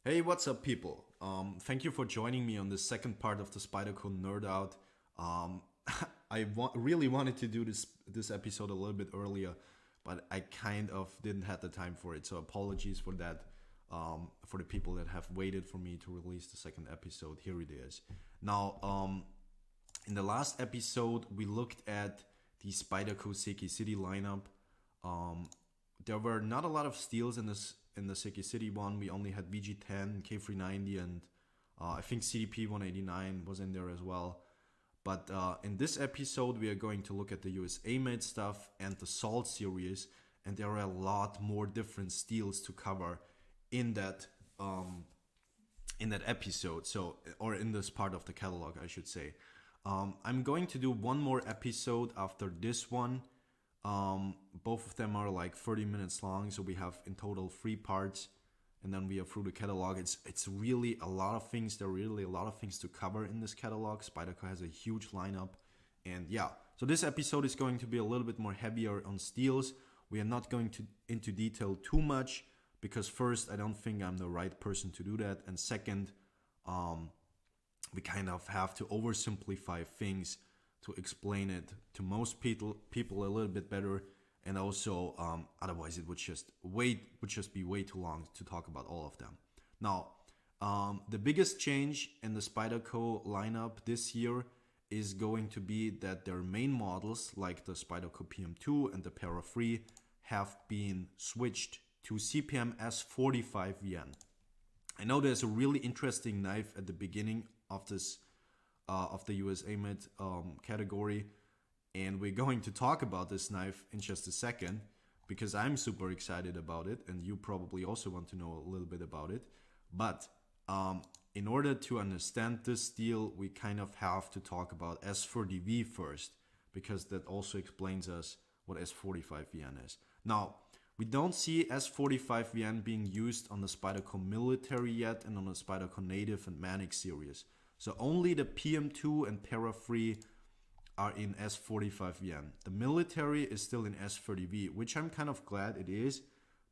Hey, what's up, people? Thank you for joining me on the second part of the Spyderco Nerdout. Um, really wanted to do this episode a little bit earlier, but I kind of didn't have the time for it. So apologies for that. For the people that have waited for me to release the second episode, here it is. Now, in the last episode, we looked at the Spyderco Seki City lineup. Um, there were not a lot of steals in the Seki City one. We only had VG10, K390, and I think CDP 189 was in there as well. But in this episode, we are going to look at the USA made stuff and the Salt series, and there are a lot more different steals to cover in that episode. So, or in this part of the catalog, I should say. I'm going to do one more episode after this one. Both of them are like 30 minutes long, so we have in total 3 parts, and then we are through the catalog. It's really a lot of things. There are really a lot of things to cover in this catalog. Spyderco has a huge lineup, and yeah. So this episode is going to be a little bit more heavier on steals. We are not going to into detail too much because first, I don't think I'm the right person to do that, and second, we kind of have to oversimplify things to explain it to most people a little bit better, and also otherwise it would just be way too long to talk about all of them. Now, the biggest change in the Spyderco lineup this year is going to be that their main models like the Spyderco PM2 and the Para 3 have been switched to CPM S45VN. I know there's a really interesting knife at the beginning of this of the USA made category, and we're going to talk about this knife in just a second because I'm super excited about it, and you probably also want to know a little bit about it. But in order to understand this deal, we kind of have to talk about S40V first, because that also explains us what S45VN is. Now, we don't see S45VN being used on the Spyderco Military yet and on the Spyderco Native and Manic series. So only the PM2 and Para 3 are in S45VN. The military is still in S30V, which I'm kind of glad it is,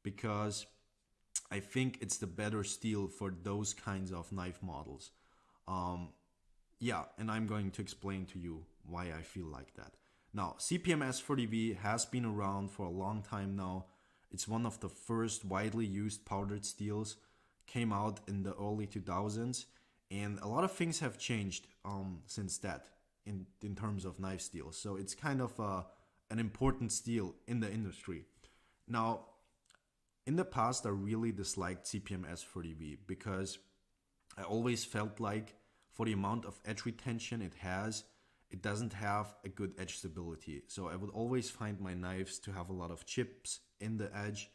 because I think it's the better steel for those kinds of knife models. And I'm going to explain to you why I feel like that. Now, CPM S30V has been around for a long time now. It's one of the first widely used powdered steels, came out in the early 2000s. And a lot of things have changed since that in terms of knife steels. So it's kind of an important steel in the industry. Now, in the past, I really disliked CPM S30V because I always felt like for the amount of edge retention it has, it doesn't have a good edge stability. So I would always find my knives to have a lot of chips in the edge.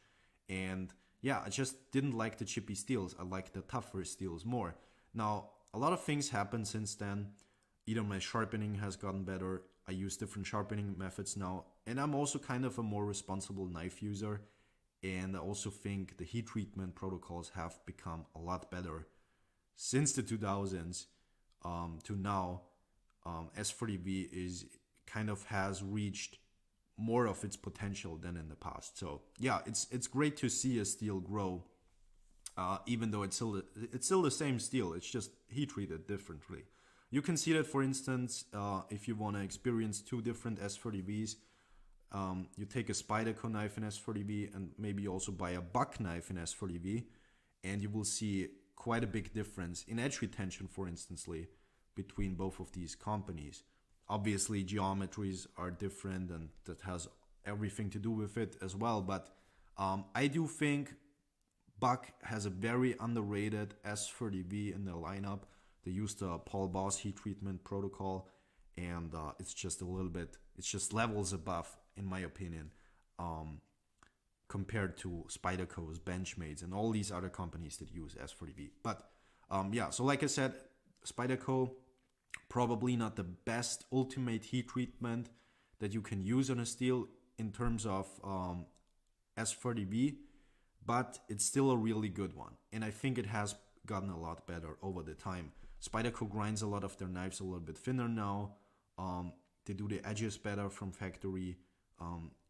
And yeah, I just didn't like the chippy steels. I like the tougher steels more. Now, a lot of things happened since then. Either my sharpening has gotten better, I use different sharpening methods now, and I'm also kind of a more responsible knife user. And I also think the heat treatment protocols have become a lot better since the 2000s to now. S40V is kind of has reached more of its potential than in the past. So yeah, it's great to see a steel grow. Even though it's still the same steel, it's just heat treated differently. You can see that, for instance, if you want to experience two different S30Vs, you take a Spyderco knife in S30V and maybe also buy a Buck knife in S30V, and you will see quite a big difference in edge retention, for instance, between both of these companies. Obviously, geometries are different, and that has everything to do with it as well. But I do think Buck has a very underrated S30V in their lineup. They use the Paul Boss heat treatment protocol, and it's just levels above, in my opinion, compared to Spyderco's Benchmates and all these other companies that use S30V. But so like I said, Spyderco, probably not the best ultimate heat treatment that you can use on a steel in terms of S30V, but it's still a really good one. And I think it has gotten a lot better over the time. Spyderco grinds a lot of their knives a little bit thinner now. They do the edges better from factory.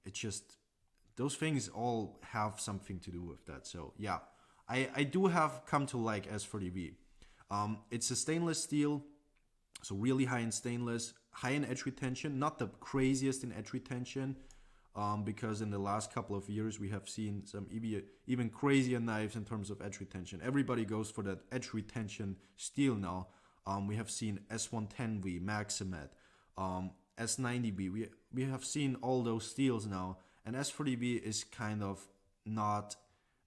It just, those things all have something to do with that. So yeah, I do have come to like S40V. It's a stainless steel, so really high in stainless, high in edge retention, not the craziest in edge retention, because in the last couple of years we have seen some even crazier knives in terms of edge retention. Everybody goes for that edge retention steel now. We have seen S110V, Maximat, S90V. We have seen all those steels now, and S40V is kind of not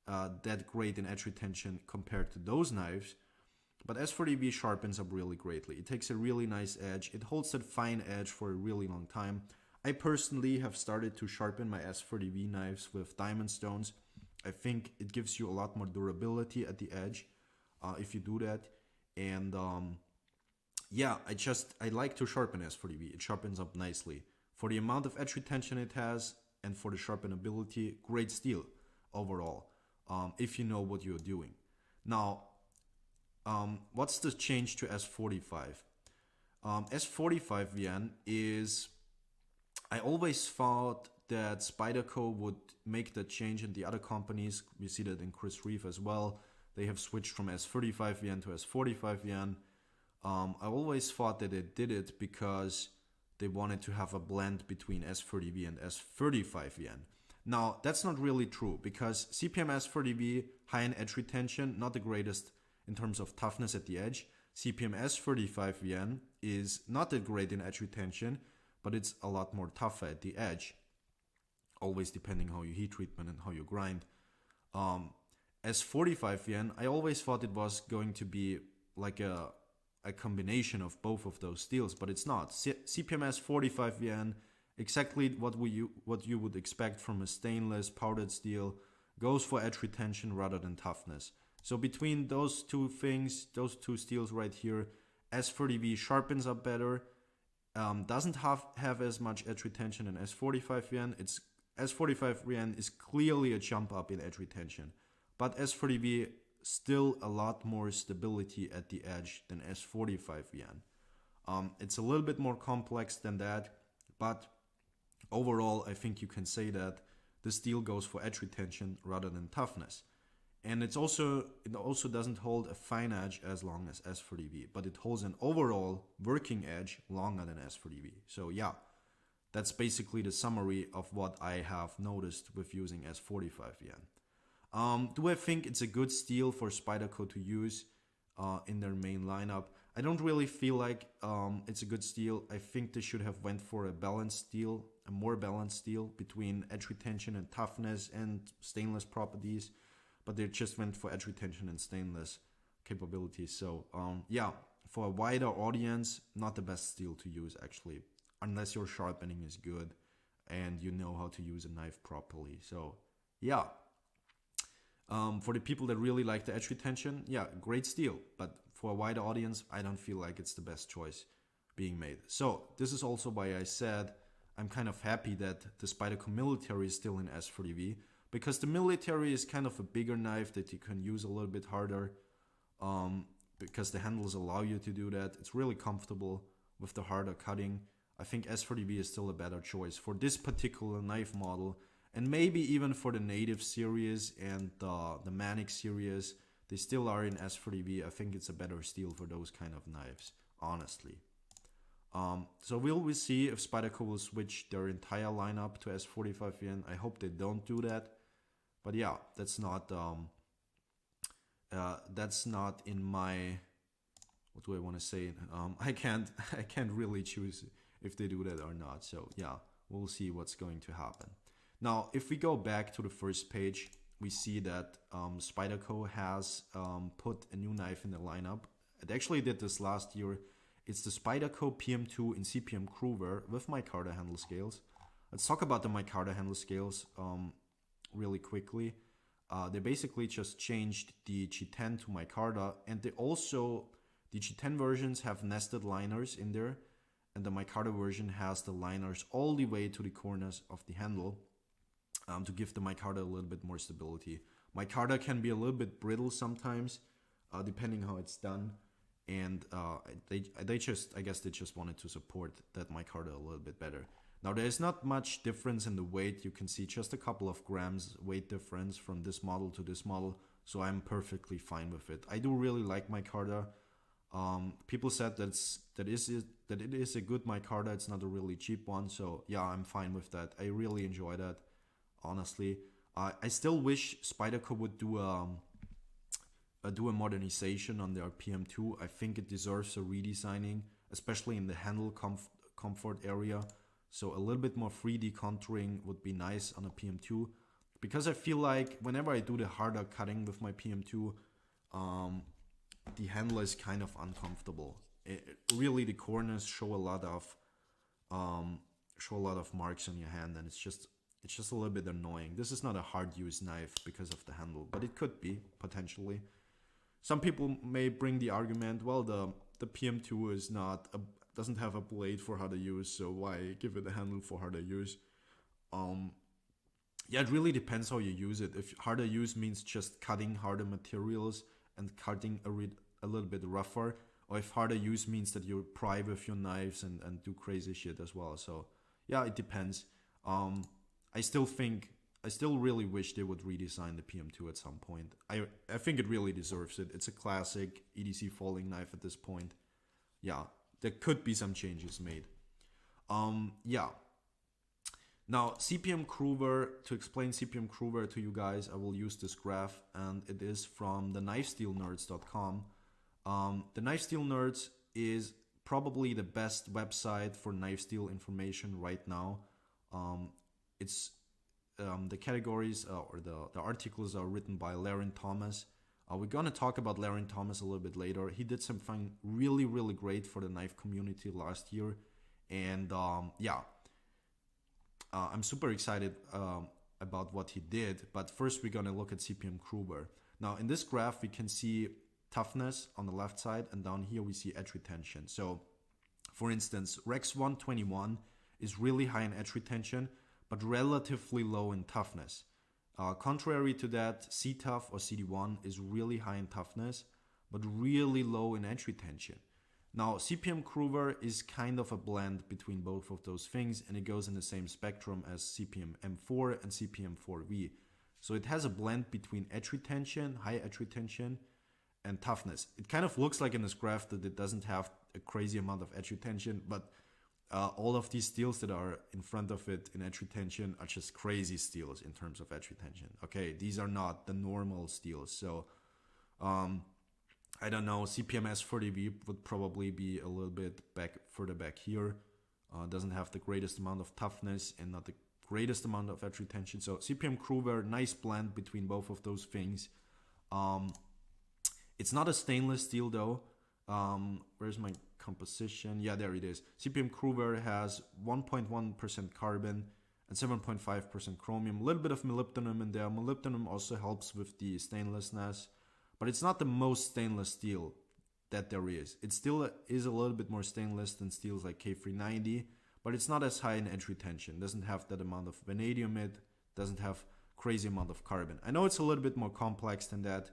that great in edge retention compared to those knives. But S40V sharpens up really greatly. It takes a really nice edge. It holds that fine edge for a really long time. I personally have started to sharpen my S40V knives with diamond stones. I think it gives you a lot more durability at the edge if you do that. And yeah, I like to sharpen S40V. It sharpens up nicely. For the amount of edge retention it has and for the sharpenability, great steel overall, if you know what you're doing. Now, what's the change to S45? S45 VN is, I always thought that Spyderco would make the change in the other companies. We see that in Chris Reeve as well. They have switched from S35 VN to S45 VN. I always thought that they did it because they wanted to have a blend between S30V and S35 VN. Now, that's not really true because CPM S30V, high in edge retention, not the greatest in terms of toughness at the edge. CPM S35 VN is not that great in edge retention, but it's a lot more tougher at the edge, always depending how you heat treatment and how you grind. S45 VN, I always thought it was going to be like a combination of both of those steels, but it's not. CPM S45 VN, exactly what you would expect from a stainless powdered steel, goes for edge retention rather than toughness. So between those two things, those two steels right here, S30V sharpens up better, doesn't have as much edge retention in S45 VN. S45 VN is clearly a jump up in edge retention, but S30V still a lot more stability at the edge than S45 VN. It's a little bit more complex than that, but overall I think you can say that the steel goes for edge retention rather than toughness. And it also doesn't hold a fine edge as long as S40V, but it holds an overall working edge longer than S40V. So yeah, that's basically the summary of what I have noticed with using S45 VN. Do I think it's a good steel for Spyderco to use in their main lineup? I don't really feel like it's a good steel. I think they should have went for a balanced steel, a more balanced steel between edge retention and toughness and stainless properties. But they just went for edge retention and stainless capabilities. So yeah, for a wider audience, not the best steel to use actually, unless your sharpening is good and you know how to use a knife properly. So yeah, for the people that really like the edge retention, yeah, great steel. But for a wider audience, I don't feel like it's the best choice being made. So this is also why I said I'm kind of happy that the Spyderco military is still in S40V, because the military is kind of a bigger knife that you can use a little bit harder, because the handles allow you to do that. It's really comfortable with the harder cutting. I think S40V is still a better choice for this particular knife model, and maybe even for the Native series and the Comanics series. They still are in S40V. I think it's a better steel for those kind of knives, honestly. So will we see if Spyderco will switch their entire lineup to S45 VN? I hope they don't do that. But yeah, that's not in my, what do I want to say? I can't really choose if they do that or not. So yeah, we'll see what's going to happen. Now, if we go back to the first page, we see that Spyderco has put a new knife in the lineup. It actually did this last year. It's the Spyderco PM2 in CPM Crewwear with micarta handle scales. Let's talk about the micarta handle scales really quickly. They basically just changed the G10 to micarta, and the G10 versions have nested liners in there, and the micarta version has the liners all the way to the corners of the handle to give the micarta a little bit more stability. Micarta can be a little bit brittle sometimes, depending how it's done. And I guess they just wanted to support that micarta a little bit better. Now there's not much difference in the weight. You can see just a couple of grams weight difference from this model to this model. so I'm perfectly fine with it. I do really like micarta. People said that it is a good micarta. It's not a really cheap one, so yeah, I'm fine with that. I really enjoy that, honestly. I still wish Spyderco would do a modernization on their PM2. I think it deserves a redesigning, especially in the handle comfort area. So a little bit more 3D contouring would be nice on a PM2, because I feel like whenever I do the harder cutting with my PM2, the handle is kind of uncomfortable. Really, the corners show a lot of marks on your hand, and it's just a little bit annoying. This is not a hard use knife because of the handle, but it could be potentially. Some people may bring the argument, well, the PM2 doesn't have a blade for how to use, so why give it a handle for how to use? Yeah, it really depends how you use it. If harder use means just cutting harder materials and cutting a little bit rougher, or if harder use means that you pry with your knives and do crazy shit as well. So yeah, it depends. I still really wish they would redesign the PM2 at some point. I think it really deserves it. It's a classic EDC folding knife at this point. Yeah, there could be some changes made. Yeah. Now, CPM Kruger, to explain CPM Kruger to you guys, I will use this graph, and it is from the knifesteelnerds.com. The Knife Steel Nerds is probably the best website for knife steel information right now. It's the categories or the articles are written by Laren Thomas. We're going to talk about Laren Thomas a little bit later. He did something really, really great for the knife community last year. And I'm super excited about what he did. But first, we're going to look at CPM Kruger. Now, in this graph, we can see toughness on the left side, and down here we see edge retention. So, for instance, Rex 121 is really high in edge retention, but relatively low in toughness. Contrary to that, C-Tough or CD1 is really high in toughness, but really low in edge retention. Now, CPM Kruger is kind of a blend between both of those things, and it goes in the same spectrum as CPM M4 and CPM 4V. So it has a blend between edge retention, high edge retention, and toughness. It kind of looks like in this graph that it doesn't have a crazy amount of edge retention, but all of these steels that are in front of it in edge retention are just crazy steels in terms of edge retention. Okay, these are not the normal steels. So I don't know, CPMS 40V would probably be a little bit further back here. Doesn't have the greatest amount of toughness and not the greatest amount of edge retention. So CPM Kruger, nice blend between both of those things. It's not a stainless steel though. Where's my composition? Yeah, there it is. CPM Kruger has 1.1% carbon and 7.5% chromium. A little bit of molybdenum in there. Molybdenum also helps with the stainlessness, but it's not the most stainless steel that there is. It still is a little bit more stainless than steels like K390, but it's not as high in edge retention. Doesn't have that amount of vanadium in it. Doesn't have crazy amount of carbon. I know it's a little bit more complex than that.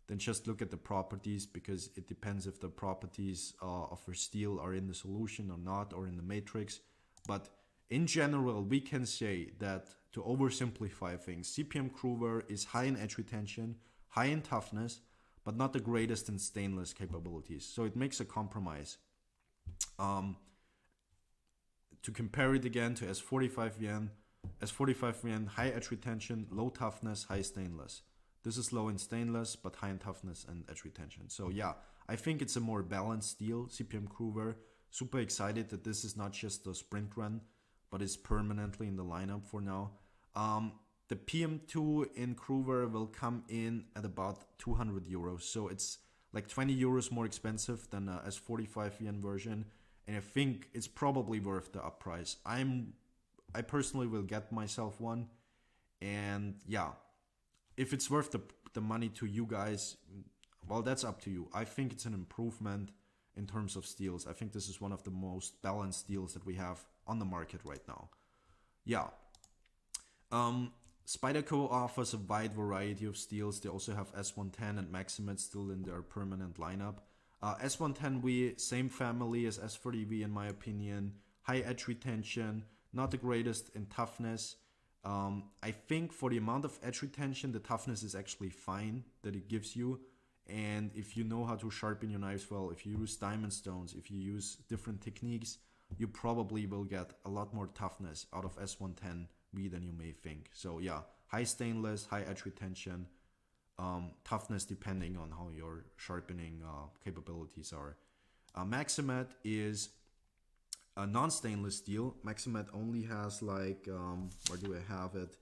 Then just look at the properties, because it depends if the properties of your steel are in the solution or not, or in the matrix. But in general, we can say that, to oversimplify things, CPM Kruger is high in edge retention, high in toughness, but not the greatest in stainless capabilities. So it makes a compromise. To compare it again to S45 Yen, high edge retention, low toughness, high stainless. This is low in stainless, but high in toughness and edge retention. So yeah, I think it's a more balanced steel, CPM Kruger. Super excited that this is not just a sprint run, but is permanently in the lineup for now. The PM2 in Kruger will come in at about 200 euros. So it's like 20 euros more expensive than a S45 Yen version. And I think it's probably worth the up price. I personally will get myself one. And yeah, if it's worth the money to you guys, well, that's up to you. I think it's an improvement in terms of steels. I think this is one of the most balanced steels that we have on the market right now. Yeah. Spyderco offers a wide variety of steels. They also have S110 and Maximet still in their permanent lineup. S110V, same family as S40V in my opinion. High edge retention, not the greatest in toughness. I think for the amount of edge retention, the toughness is actually fine that it gives you. And if you know how to sharpen your knives well, if you use diamond stones, if you use different techniques, you probably will get a lot more toughness out of S110V than you may think. So yeah, high stainless, high edge retention, toughness depending on how your sharpening capabilities are. Maximat is a non-stainless steel. Maximat only has like, where do I have it?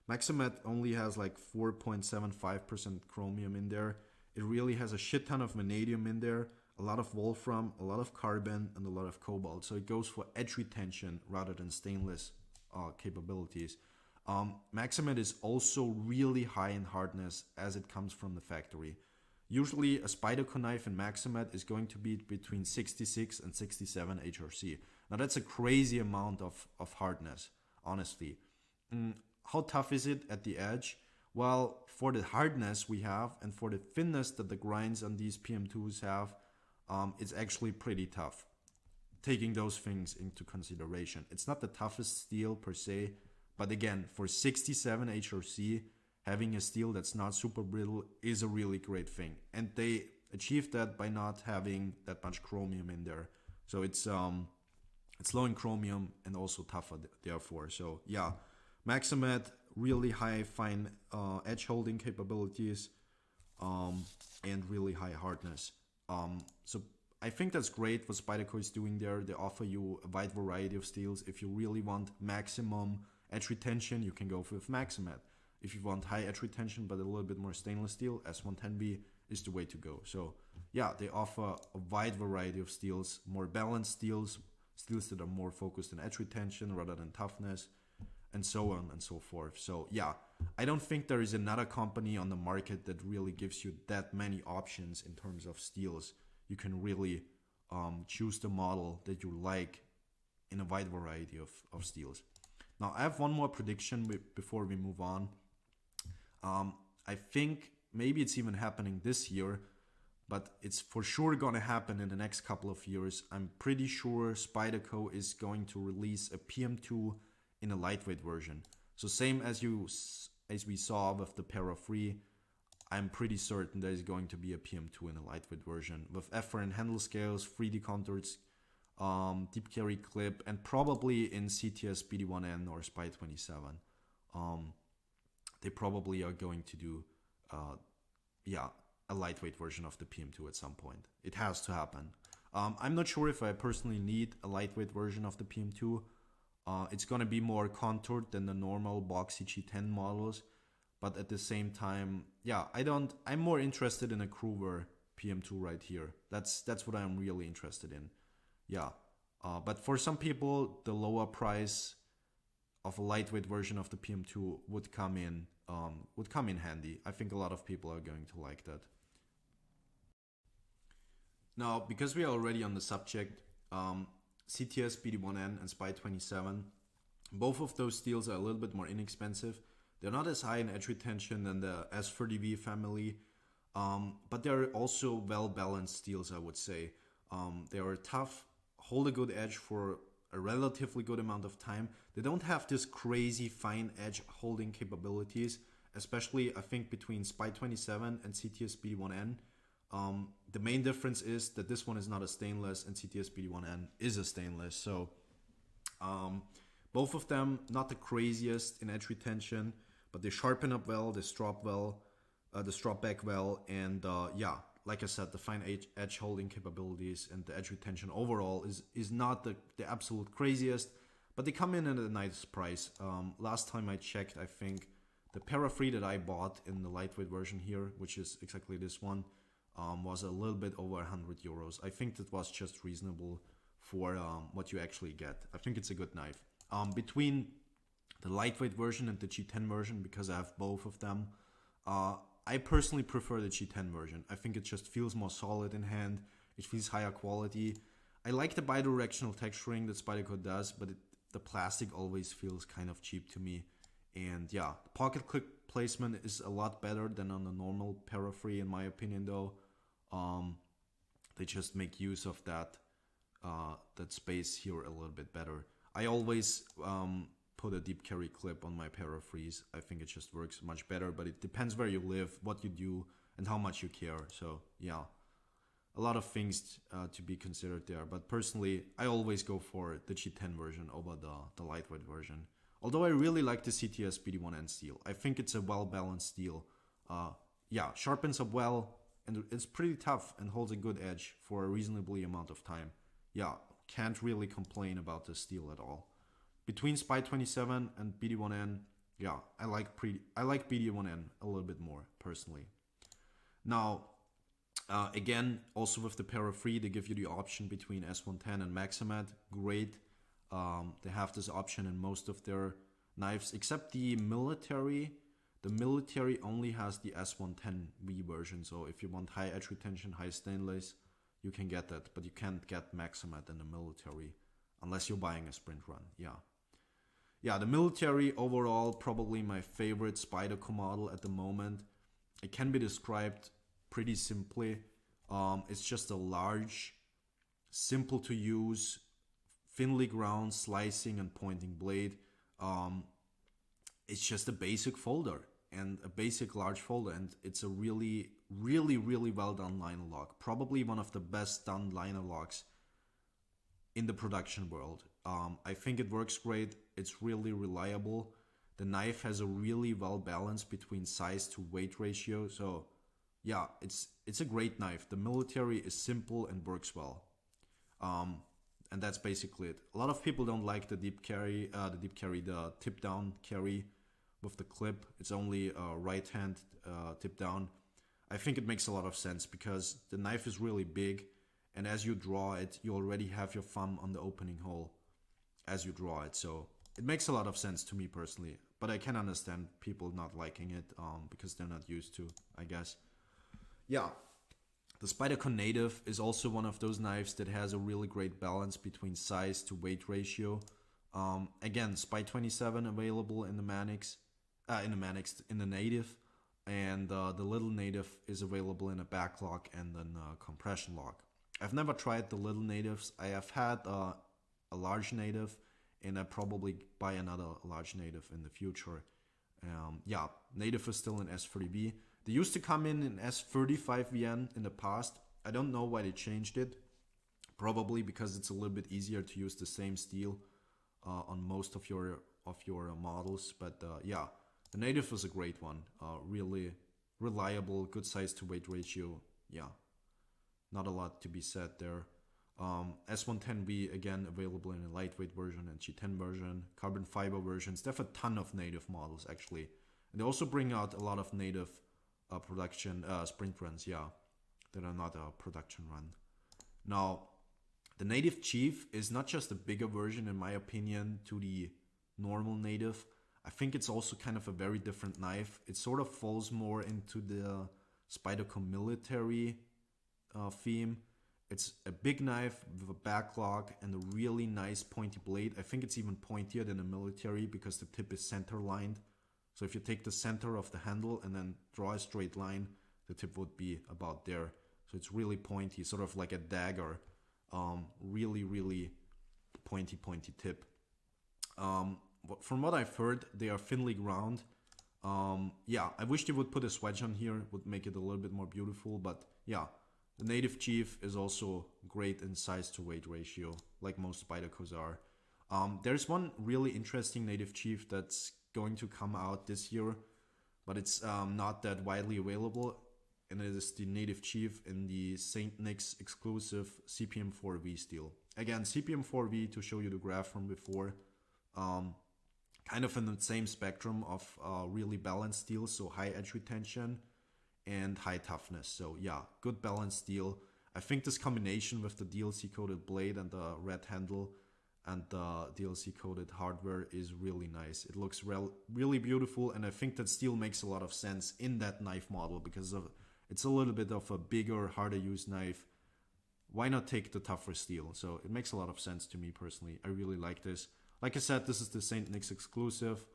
Maximat only has like 4.75% chromium in there. It really has a shit ton of vanadium in there, a lot of wolfram, a lot of carbon, and a lot of cobalt. So it goes for edge retention rather than stainless capabilities. Maximat is also really high in hardness as it comes from the factory. Usually a Spyderco knife in Maximat is going to be between 66 and 67 HRC. Now that's a crazy amount of hardness, honestly. How tough is it at the edge? Well, for the hardness we have and for the thinness that the grinds on these PM2s have, it's actually pretty tough, taking those things into consideration. It's not the toughest steel per se, but again, for 67 HRC, having a steel that's not super brittle is a really great thing. And they achieved that by not having that much chromium in there. So it's low in chromium and also tougher therefore. So yeah, Maximat, really high fine edge holding capabilities and really high hardness. So I think that's great what Spyderco is doing there. They offer you a wide variety of steels. If you really want maximum edge retention, you can go with Maximat. If you want high edge retention but a little bit more stainless steel, S110B is the way to go. So yeah, they offer a wide variety of steels, more balanced steels, steels that are more focused on edge retention rather than toughness, and so on and so forth. So yeah, I don't think there is another company on the market that really gives you that many options in terms of steels. You can really choose the model that you like in a wide variety of steels. Now I have one more prediction before we move on. I think maybe it's even happening this year, but it's for sure gonna happen in the next couple of years. I'm pretty sure Spyderco is going to release a PM2 in a lightweight version. So same as we saw with the Para 3, I'm pretty certain there is going to be a PM2 in a lightweight version with F-Rand handle scales, 3D contours, deep carry clip, and probably in CTS BD1N or Spy 27. They probably are going to do a lightweight version of the PM2 at some point. It has to happen. I'm not sure if I personally need a lightweight version of the PM2. It's going to be more contoured than the normal boxy G10 models, but at the same time, yeah, I'm more interested in a Kruger PM2 right here. That's what I'm really interested in. Yeah, but for some people, the lower price of a lightweight version of the PM2 would come in handy. I think a lot of people are going to like that. Now, because we are already on the subject, CTS BD1N and Spy 27, both of those steels are a little bit more inexpensive. They're not as high in edge retention than the S30V family, but they're also well-balanced steels, I would say. They are tough, hold a good edge for a relatively good amount of time. They don't have this crazy fine edge holding capabilities, especially I think between Spy 27 and CTS BD1N. The main difference is that this one is not a stainless and CTS BD1N is a stainless. So both of them not the craziest in edge retention, but they sharpen up well, they strop well, they strop back well, and yeah, like I said, the fine edge holding capabilities and the edge retention overall is not the absolute craziest, but they come in at a nice price. Last time I checked, I think the Para 3 that I bought in the lightweight version here, which is exactly this one, was a little bit over 100 euros. I think that was just reasonable for what you actually get. I think it's a good knife. Between the lightweight version and the G10 version, because I have both of them, I personally prefer the G10 version. I think it just feels more solid in hand. It feels higher quality. I like the bidirectional texturing that Spyderco does, but the plastic always feels kind of cheap to me. And yeah, the pocket clip placement is a lot better than on the normal Para 3 in my opinion though. They just make use of that space here a little bit better. I always put a deep carry clip on my paraphrase. I think it just works much better, but it depends where you live, what you do, and how much you care. So yeah, a lot of things to be considered there. But personally, I always go for the G10 version over the lightweight version. Although I really like the CTS BD1N steel. I think it's a well-balanced steel. Yeah, sharpens up well, and it's pretty tough and holds a good edge for a reasonably amount of time. Yeah, can't really complain about this steel at all. Between Spy 27 and BD1N, yeah, I like BD1N a little bit more personally. Now, again, also with the Para 3, they give you the option between S110 and Maximat. Great. They have this option in most of their knives, except the military. The military only has the S110V version, so if you want high edge retention, high stainless, you can get that, but you can't get Maximat in the military unless you're buying a sprint run. Yeah, the military overall probably my favorite Spyderco model at the moment. It can be described pretty simply. It's just a large, simple to use, thinly ground slicing and pointing blade. It's just a basic folder and a basic large folder, and it's a really well done liner lock. Probably one of the best done liner locks in the production world. I think it works great. It's really reliable. The knife has a really well balance between size to weight ratio. So yeah, it's a great knife. The military is simple and works well. And that's basically it. A lot of people don't like the the tip down carry with the clip. It's only right hand tip down. I think it makes a lot of sense because the knife is really big, and as you draw it, you already have your thumb on the opening hole as you draw it. So it makes a lot of sense to me personally, but I can understand people not liking it because they're not used to, I guess. Yeah. The Spyderco Native is also one of those knives that has a really great balance between size to weight ratio. Again, Spy 27 available in the Manics, in the Native, and the little Native is available in a back lock and then a compression lock. I've never tried the little Natives. I have had a large Native, and I probably buy another large Native in the future. Yeah, Native is still in S30V. They used to come in S35VN in the past. I don't know why they changed it. Probably because it's a little bit easier to use the same steel on most of your models. But yeah, the Native was a great one. Really reliable, good size to weight ratio. Yeah, not a lot to be said there. S110V again available in a lightweight version and G10 version, carbon fiber versions. They have a ton of Native models actually, and they also bring out a lot of Native production sprint runs, that are not a production run. Now, the Native Chief is not just a bigger version, in my opinion, to the normal Native. I think it's also kind of a very different knife. It sort of falls more into the Spyderco military theme. It's a big knife with a back lock and a really nice pointy blade. I think it's even pointier than a military because the tip is center lined. So if you take the center of the handle and then draw a straight line, the tip would be about there. So it's really pointy, sort of like a dagger. Really pointy tip. From what I've heard, they are thinly ground. Yeah, I wish they would put a swedge on here, would make it a little bit more beautiful. But yeah, the Native Chief is also great in size to weight ratio, like most Spydercos are. There's one really interesting Native Chief that's going to come out this year, but it's not that widely available, and it is the Native Chief in the Saint Nick's exclusive CPM 4V steel. Again, CPM 4V, to show you the graph from before, kind of in the same spectrum of really balanced steel, so high edge retention and high toughness. So yeah, good balanced steel. I think this combination with the DLC coated blade and the red handle and the DLC coated hardware is really nice. It looks really beautiful, and I think that steel makes a lot of sense in that knife model because it's a little bit of a bigger, harder use knife. Why not take the tougher steel? So it makes a lot of sense to me personally. I really like this. Like I said, this is the Saint Nick's exclusive.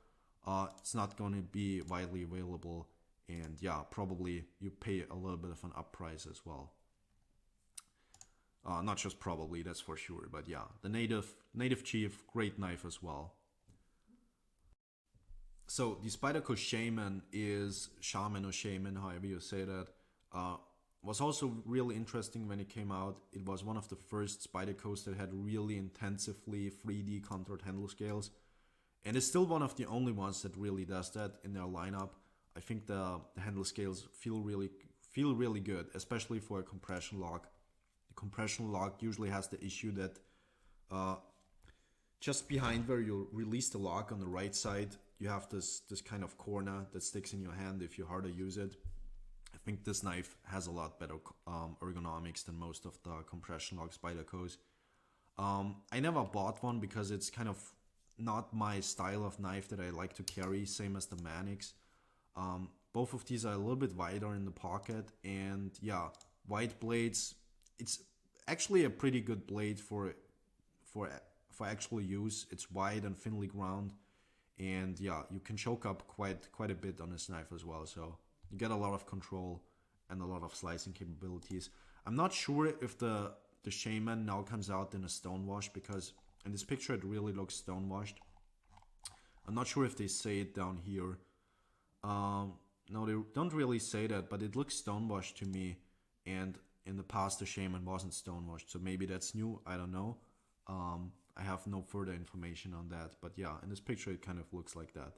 It's not going to be widely available, and yeah, probably you pay a little bit of an up price as well. Not just probably, that's for sure, but yeah, the Native Chief, great knife as well. So the Spyderco Shaman or Shaman, however you say that, was also really interesting when it came out. It was one of the first Spydercos that had really intensively 3D contoured handle scales, and it's still one of the only ones that really does that in their lineup. I think the handle scales feel really good, especially for a compression lock. The compression lock usually has the issue that uh, just behind where you release the lock on the right side, you have this kind of corner that sticks in your hand if you harder use it. I think this knife has a lot better ergonomics than most of the compression lock Spydercos. I never bought one because it's kind of not my style of knife that I like to carry, same as the Manix. Both of these are a little bit wider in the pocket, and yeah, wide blades. It's actually a pretty good blade for for actual use. It's wide and thinly ground, and yeah, you can choke up quite a bit on this knife as well. So you get a lot of control and a lot of slicing capabilities. I'm not sure if the Shaman now comes out in a stonewash, because in this picture it really looks stonewashed. I'm not sure if they say it down here. No, they don't really say that, but it looks stonewashed to me. And in the past, the Shaman wasn't stonewashed, so maybe that's new. I don't know. I have no further information on that, but yeah, in this picture it kind of looks like that.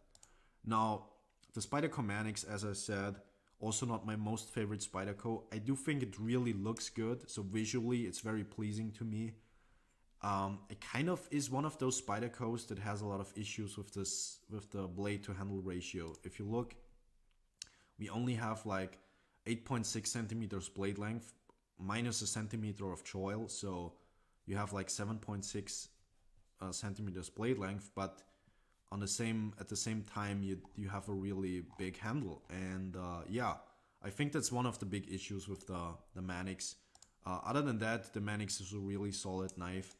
Now, the Spyderco Comanics, as I said, also not my most favorite Spyderco. I do think it really looks good, so visually it's very pleasing to me. It kind of is one of those Spydercos that has a lot of issues with the blade to handle ratio. If you look, we only have like 8.6 centimeters blade length minus a centimeter of choil, so you have like 7.6 centimeters blade length, but at the same time you have a really big handle, and yeah, I think that's one of the big issues with the Manix. Other than that, the Manix is a really solid knife.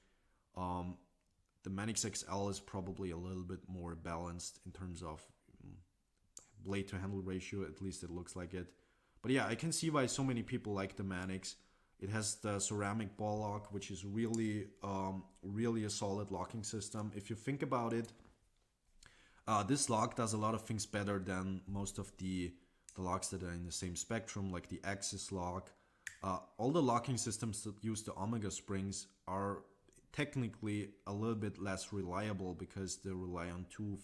The Manix XL is probably a little bit more balanced in terms of blade to handle ratio, at least it looks like it. But yeah, I can see why so many people like the Manix. It has the ceramic ball lock, which is really a solid locking system. If you think about it, this lock does a lot of things better than most of the locks that are in the same spectrum, like the Axis lock. All the locking systems that use the Omega springs are technically a little bit less reliable because they rely on two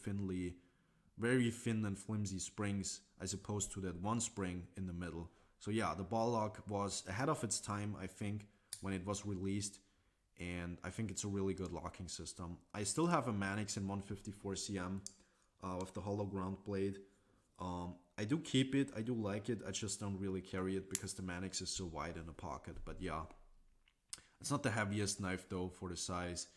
very thin and flimsy springs as opposed to that one spring in the middle. So yeah, the ball lock was ahead of its time, I think, when it was released, and I think it's a really good locking system. I still have a Manix in 154 cm with the hollow ground blade. I do keep it, I do like it, I just don't really carry it because the Manix is so wide in the pocket. But yeah, it's not the heaviest knife though for the size,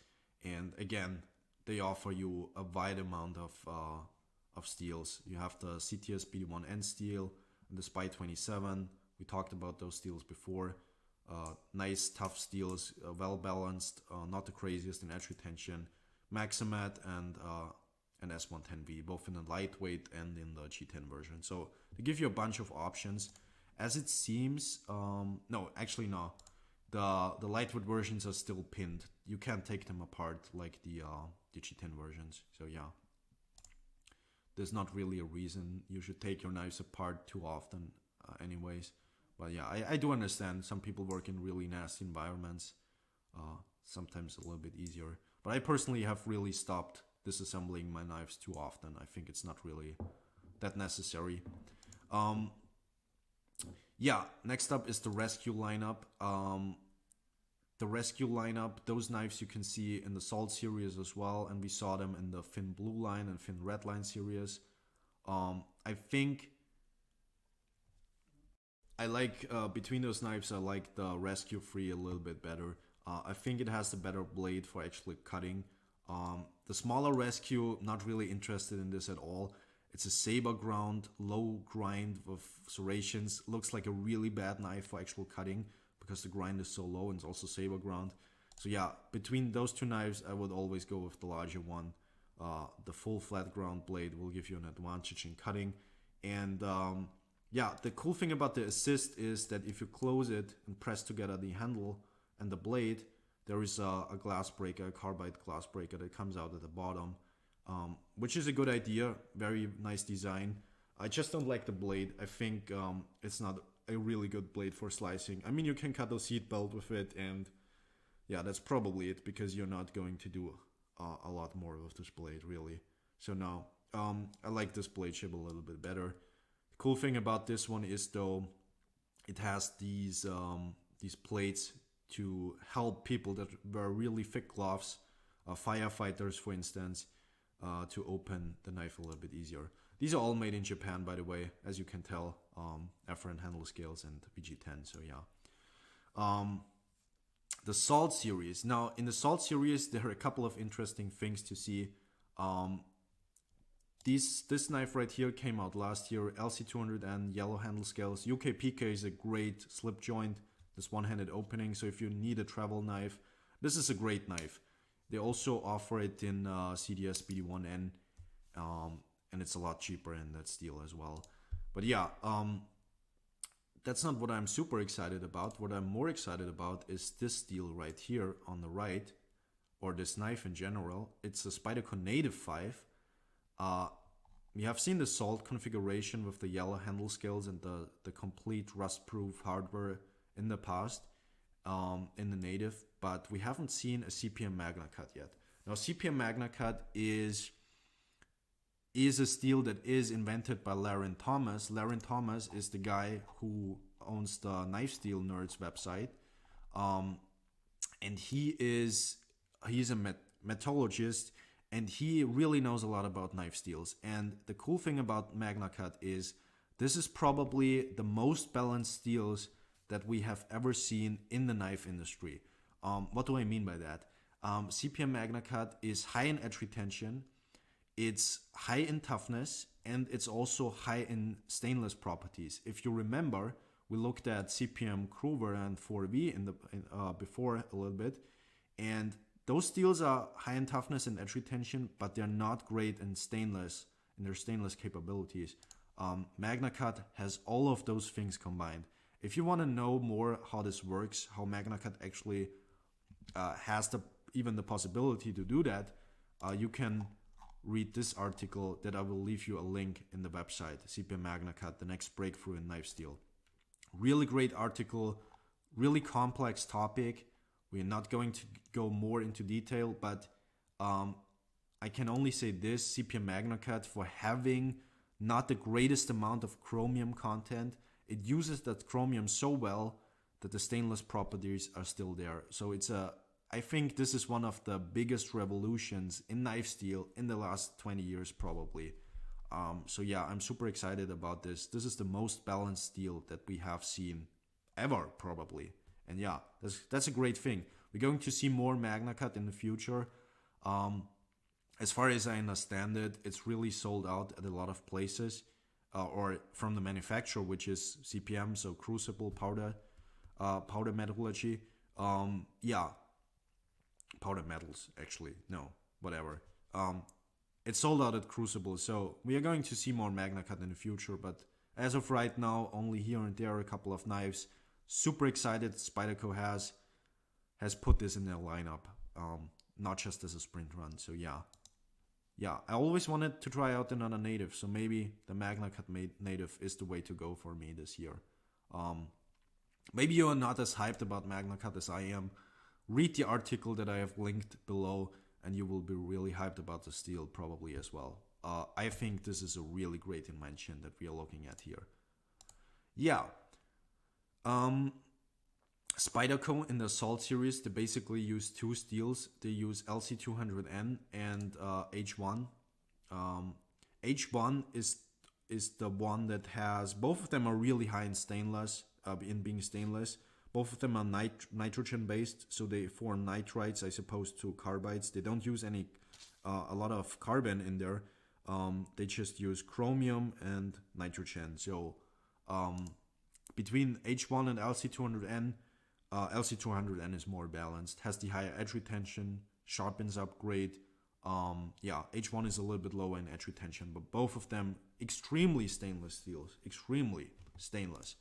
and again, they offer you a wide amount of steels. You have the CTS BD1N steel and the Spy 27. We talked about those steels before. Nice tough steels, well balanced, not the craziest in edge retention. Maximat and S110V, both in the lightweight and in the G10 version. So they give you a bunch of options. As it seems, no, actually no. The lightweight versions are still pinned. You can't take them apart like the G10 versions. So yeah, there's not really a reason you should take your knives apart too often anyways. But yeah, I do understand some people work in really nasty environments. Sometimes a little bit easier. But I personally have really stopped disassembling my knives too often. I think it's not really that necessary. Yeah, next up is the Rescue lineup. The Rescue lineup, those knives you can see in the Salt series as well, and we saw them in the Thin Blue line and Thin Red line series. I think I like, between those knives, I like the Rescue 3 a little bit better. I think it has the better blade for actually cutting. The smaller Rescue, not really interested in this at all. It's a saber ground, low grind with serrations. Looks like a really bad knife for actual cutting because the grind is so low, and it's also saber ground. So yeah, between those two knives, I would always go with the larger one. The full flat ground blade will give you an advantage in cutting. And yeah, the cool thing about the assist is that if you close it and press together the handle and the blade, there is a glass breaker, a carbide glass breaker that comes out at the bottom. which is a good idea. Very nice design. I just don't like the blade. I think it's not a really good blade for slicing. I mean, you can cut a seat belt with it, and yeah, that's probably it, because you're not going to do a lot more with this blade, really. So now, I like this blade shape a little bit better. The cool thing about this one is, though, it has these plates to help people that wear really thick gloves, firefighters, for instance, to open the knife a little bit easier. These are all made in Japan, by the way, as you can tell. Afferent handle scales and VG10. So yeah. The Salt series. Now, in the Salt series, there are a couple of interesting things to see. This knife right here came out last year. LC200N yellow handle scales. UKPK is a great slip joint. This one-handed opening. So if you need a travel knife, this is a great knife. They also offer it in CDS BD1N, and it's a lot cheaper in that steel as well. But yeah, that's not what I'm super excited about. What I'm more excited about is this steel right here on the right, or this knife in general. It's a Spyderco Native 5. We have seen the Salt configuration with the yellow handle scales and the complete rust-proof hardware in the past, in the Native, but we haven't seen a CPM Magnacut yet. Now, CPM Magnacut is a steel that is invented by Larrin Thomas. Larrin Thomas is the guy who owns the Knife Steel Nerds website, and he's a metallurgist, and he really knows a lot about knife steels. And the cool thing about Magnacut is this is probably the most balanced steels that we have ever seen in the knife industry. What do I mean by that? CPM Magnacut is high in edge retention, it's high in toughness, and it's also high in stainless properties. If you remember, we looked at CPM Kruger and 4V before a little bit, and those steels are high in toughness and edge retention, but they're not great in stainless, in their stainless capabilities. Magnacut has all of those things combined. If you want to know more how this works, how Magnacut actually has even the possibility to do that, you can read this article that I will leave you a link in the website, CPM Magnacut, the next breakthrough in knife steel. Really great article, really complex topic. We're not going to go more into detail, but I can only say this: CPM Magnacut, for having not the greatest amount of chromium content, it uses that chromium so well that the stainless properties are still there. So I think this is one of the biggest revolutions in knife steel in the last 20 years probably. So yeah, I'm super excited about this. This is the most balanced steel that we have seen ever probably. And yeah, that's a great thing. We're going to see more Magnacut in the future. As far as I understand it, it's really sold out at a lot of places, or from the manufacturer, which is CPM, so Crucible Powder Metallurgy. Yeah, Powder Metals, actually. No, whatever. It's sold out at Crucible, so we are going to see more Magnacut in the future, but as of right now, only here and there a couple of knives. Super excited Spyderco has put this in their lineup, not just as a sprint run. So yeah, I always wanted to try out another Native, so maybe the Magnacut Native is the way to go for me this year. Maybe you are not as hyped about Magnacut as I am. Read the article that I have linked below, and you will be really hyped about the steel probably as well. I think this is a really great invention that we are looking at here. Yeah. Spyderco in the Salt series, they basically use two steels. They use LC200N and H1. H1 is the one that has, both of them are really high in stainless, in being stainless. Both of them are nitrogen based, so they form nitrides as opposed to carbides. They don't use a lot of carbon in there. They just use chromium and nitrogen. So between H1 and LC200N, LC200N is more balanced, has the higher edge retention, sharpens up great. Yeah, H1 is a little bit lower in edge retention, but both of them extremely stainless steels, extremely stainless.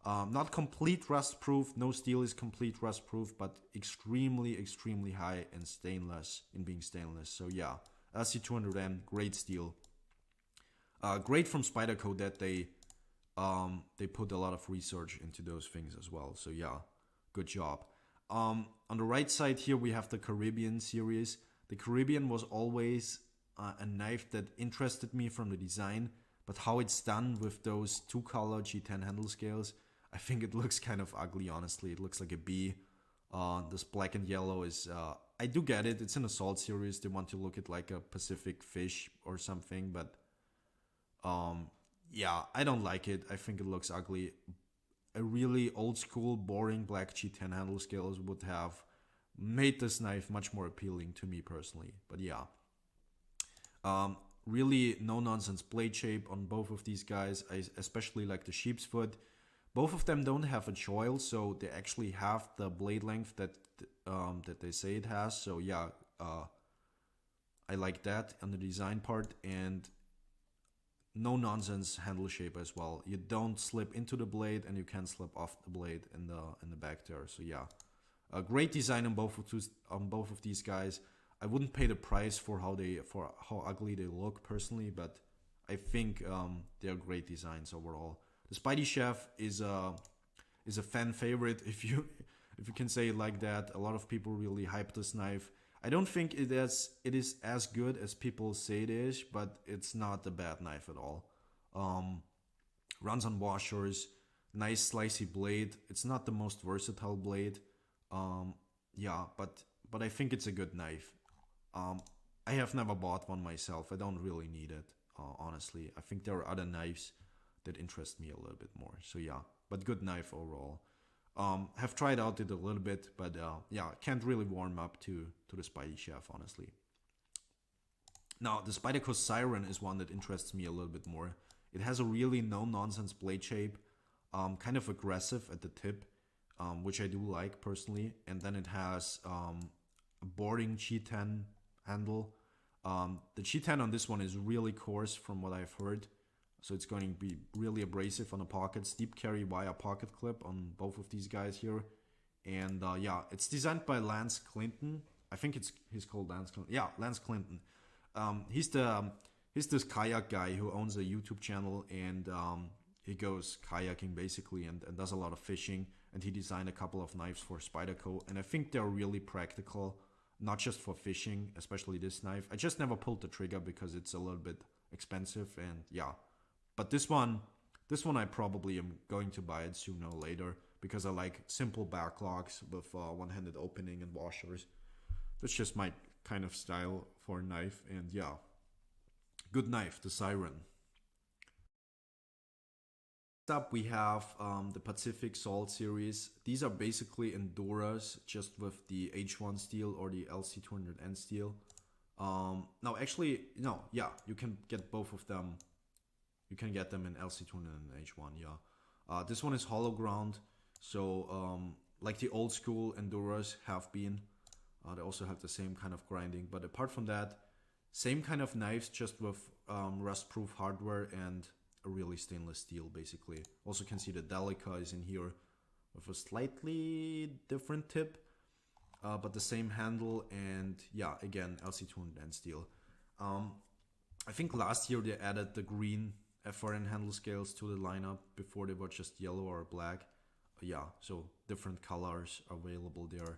Not complete rust proof, no steel is complete rust proof, but extremely high in stainless, in being stainless. So yeah, LC200N, great steel. Great from Spyderco that they put a lot of research into those things as well. So yeah, good job. On the right side here we have the Caribbean series. The Caribbean was always a knife that interested me from the design, but how it's done with those 2-color G10 handle scales, I think it looks kind of ugly, honestly. It looks like a B. This black and yellow is, I do get it, it's an assault series, they want to look at like a Pacific fish or something, but yeah, I don't like it. I think it looks ugly. A really old school, boring black G10 handle scales would have made this knife much more appealing to me personally, but yeah. Really no-nonsense blade shape on both of these guys. I especially like the sheep's foot. Both of them don't have a choil, so they actually have the blade length that they say it has. So yeah, I like that on the design part, and no-nonsense handle shape as well. You don't slip into the blade, and you can slip off the blade in the back there. So yeah, a great design on both of these guys. I wouldn't pay the price for how ugly they look personally, but I think they're great designs overall. The Spidey Chef is a fan favorite, if you can say it like that. A lot of people really hype this knife. I don't think it is as good as people say it is, but it's not a bad knife at all. Runs on washers, nice slicey blade. It's not the most versatile blade. Yeah, but I think it's a good knife. I have never bought one myself. I don't really need it, honestly. I think there are other knives that interest me a little bit more. So yeah, but good knife overall. Have tried out it a little bit, but yeah, can't really warm up to the Spidey Chef, honestly. Now, the Spyderco Siren is one that interests me a little bit more. It has a really no-nonsense blade shape, kind of aggressive at the tip, which I do like personally. And then it has a boarding G10 handle. The G10 on this one is really coarse from what I've heard. So it's going to be really abrasive on the pockets. Deep carry via pocket clip on both of these guys here. And yeah, it's designed by Lance Clinton. I think he's called Lance Clinton. Yeah, Lance Clinton. He's this kayak guy who owns a YouTube channel, and he goes kayaking basically and does a lot of fishing. And he designed a couple of knives for Spyderco. And I think they're really practical, not just for fishing, especially this knife. I just never pulled the trigger because it's a little bit expensive, and yeah. But this one I probably am going to buy it sooner or later because I like simple backlocks with one-handed opening and washers. That's just my kind of style for a knife, and yeah, good knife, the Siren. Next up we have the Pacific Salt series. These are basically Enduras, just with the H1 steel or the LC200N steel. No, actually, no, yeah, you can get both of them. You can get them in LC200 and H1, yeah. This one is hollow ground, so like the old school Enduras have been. They also have the same kind of grinding, but apart from that, same kind of knives, just with rust-proof hardware and a really stainless steel, basically. Also can see the Delica is in here with a slightly different tip, but the same handle, and yeah, again, LC200N steel. I think last year they added the green FRN handle scales to the lineup. Before they were just yellow or black. Yeah, so different colors available there.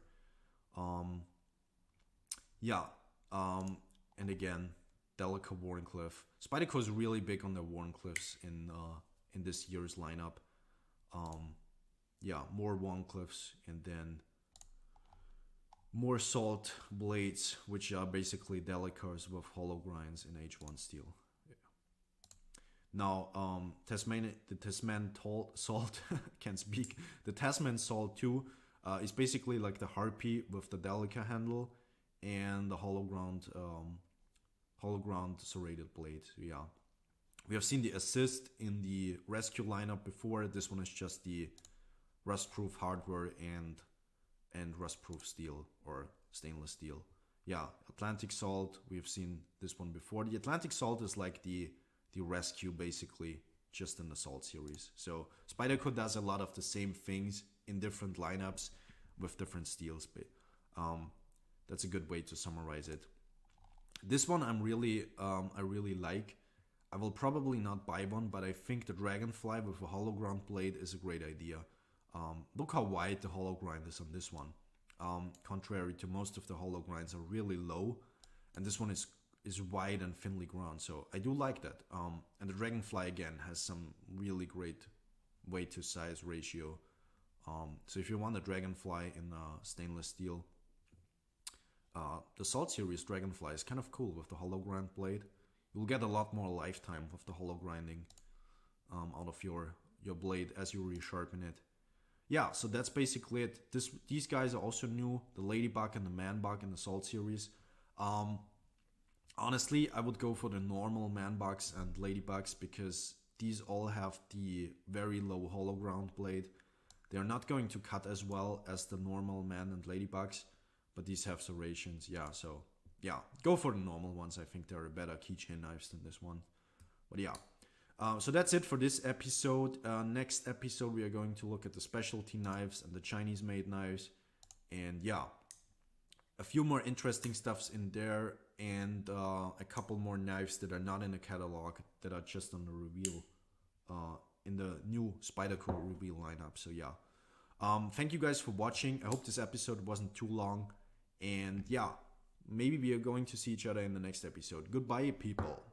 Yeah, and again, Delica Wharncliffe. Spyderco is really big on the Wharncliffes in this year's lineup. Yeah, more Wharncliffes, and then more salt blades, which are basically Delicas with hollow grinds in H1 steel. Now, the Tasman Salt, can't speak. The Tasman Salt 2 is basically like the Harpy with the Delica handle and the hollow ground serrated blade. Yeah, we have seen the Assist in the Rescue lineup before. This one is just the rust-proof hardware and rust-proof steel or stainless steel. Yeah, Atlantic Salt, we have seen this one before. The Atlantic Salt is like the Rescue, basically, just in the Salt series. So Spyderco does a lot of the same things in different lineups with different steels. But that's a good way to summarize it. This one I really like. I will probably not buy one, but I think the Dragonfly with a hollow ground blade is a great idea. Look how wide the hollow grind is on this one. Contrary to most of the hollow grinds are really low, and this one is wide and thinly ground, so I do like that. And the Dragonfly again has some really great weight to size ratio. So if you want a Dragonfly in stainless steel, the Salt Series Dragonfly is kind of cool with the hollow grind blade. You'll get a lot more lifetime with the hollow grinding out of your blade as you resharpen it. Yeah, so that's basically it. These guys are also new, the Ladybug and the Man-Bug in the Salt series. Honestly, I would go for the normal Man-Bugs and Ladybugs because these all have the very low hollow ground blade. They're not going to cut as well as the normal Man and Ladybugs, but these have serrations. Yeah, so yeah, go for the normal ones. I think they're better keychain knives than this one. But yeah. So that's it for this episode. Next episode, we are going to look at the specialty knives and the Chinese-made knives. And yeah, a few more interesting stuffs in there, and a couple more knives that are not in the catalog, that are just on the reveal, in the new Spyderco reveal lineup. So yeah, thank you guys for watching. I hope this episode wasn't too long. And yeah, maybe we are going to see each other in the next episode. Goodbye, people.